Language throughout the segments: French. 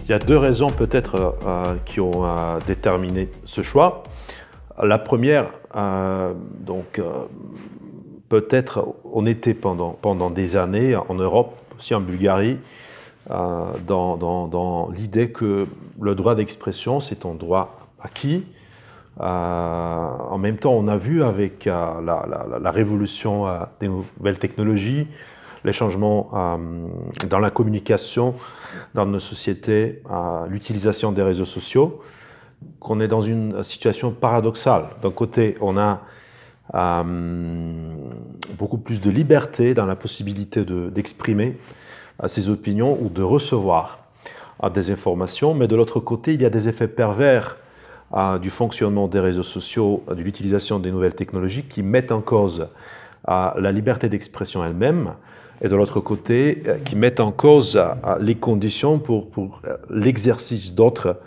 Il y a deux raisons peut-être qui ont déterminé ce choix. La première, peut-être on était pendant des années en Europe, aussi en Bulgarie, dans l'idée que le droit d'expression, c'est un droit acquis. En même temps, on a vu avec la révolution des nouvelles technologies, les changements dans la communication dans nos sociétés, l'utilisation des réseaux sociaux, qu'on est dans une situation paradoxale. D'un côté, on a beaucoup plus de liberté dans la possibilité d'exprimer ses opinions ou de recevoir des informations, mais de l'autre côté, il y a des effets pervers du fonctionnement des réseaux sociaux, de l'utilisation des nouvelles technologies qui mettent en cause la liberté d'expression elle-même, et de l'autre côté, qui mettent en cause les conditions pour l'exercice d'autres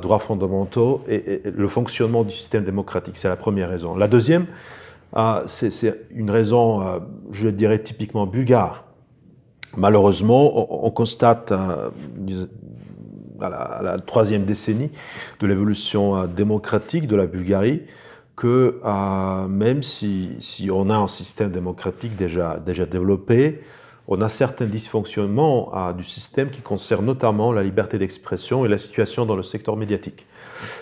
droits fondamentaux et le fonctionnement du système démocratique. C'est la première raison. La deuxième, c'est une raison, je dirais, typiquement bulgare. Malheureusement, on constate à la troisième décennie de l'évolution démocratique de la Bulgarie que même si on a un système démocratique déjà développé, on a certains dysfonctionnements du système qui concernent notamment la liberté d'expression et la situation dans le secteur médiatique.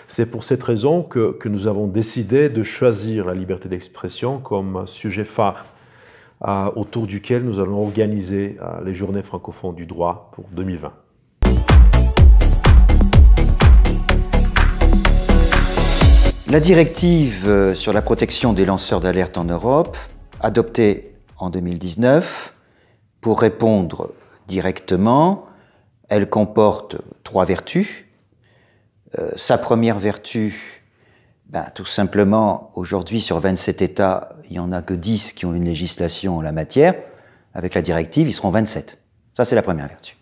C'est pour cette raison que nous avons décidé de choisir la liberté d'expression comme sujet phare autour duquel nous allons organiser les Journées francophones du droit pour 2020. La directive sur la protection des lanceurs d'alerte en Europe, adoptée en 2019, pour répondre directement, elle comporte 3 vertus. Sa première vertu, tout simplement, aujourd'hui sur 27 États, il n'y en a que 10 qui ont une législation en la matière. Avec la directive, ils seront 27. Ça, c'est la première vertu.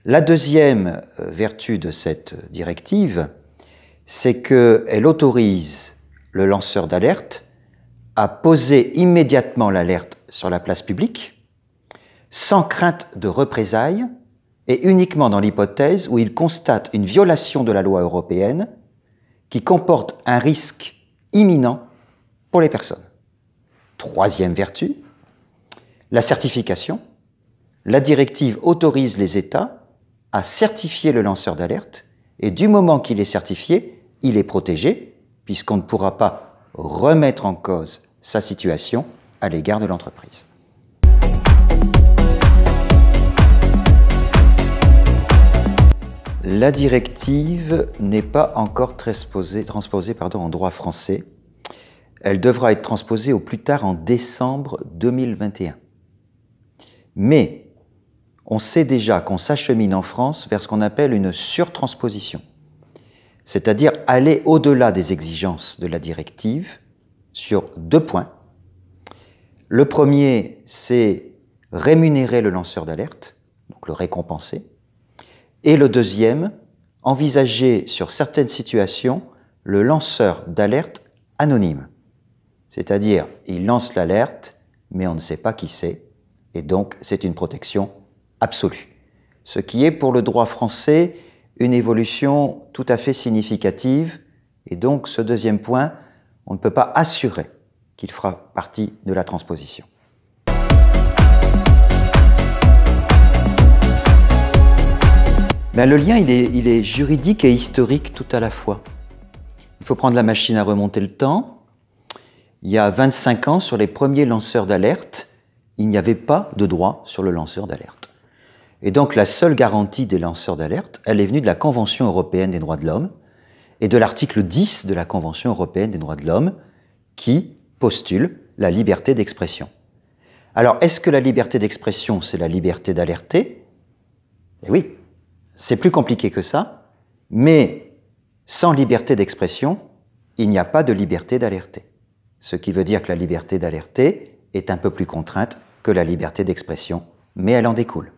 La deuxième vertu de cette directive, c'est qu'elle autorise le lanceur d'alerte à poser immédiatement l'alerte sur la place publique, sans crainte de représailles, et uniquement dans l'hypothèse où il constate une violation de la loi européenne qui comporte un risque imminent pour les personnes. Troisième vertu, la certification. La directive autorise les États à certifier le lanceur d'alerte, et du moment qu'il est certifié, il est protégé, puisqu'on ne pourra pas remettre en cause sa situation à l'égard de l'entreprise. La directive n'est pas encore transposée en droit français. Elle devra être transposée au plus tard en décembre 2021. Mais on sait déjà qu'on s'achemine en France vers ce qu'on appelle une surtransposition, c'est-à-dire aller au-delà des exigences de la directive sur 2 points. Le premier, c'est rémunérer le lanceur d'alerte, donc le récompenser. Et le deuxième, envisager sur certaines situations le lanceur d'alerte anonyme. C'est-à-dire, il lance l'alerte, mais on ne sait pas qui c'est, et donc c'est une protection absolue. Ce qui est pour le droit français une évolution tout à fait significative, et donc ce deuxième point, on ne peut pas assurer qu'il fera partie de la transposition. Le lien, il est juridique et historique tout à la fois. Il faut prendre la machine à remonter le temps. Il y a 25 ans, sur les premiers lanceurs d'alerte, il n'y avait pas de droit sur le lanceur d'alerte. Et donc la seule garantie des lanceurs d'alerte, elle est venue de la Convention européenne des droits de l'homme et de l'article 10 de la Convention européenne des droits de l'homme qui postule la liberté d'expression. Alors, est-ce que la liberté d'expression, c'est la liberté d'alerter? Eh oui. C'est plus compliqué que ça, mais sans liberté d'expression, il n'y a pas de liberté d'alerter. Ce qui veut dire que la liberté d'alerter est un peu plus contrainte que la liberté d'expression, mais elle en découle.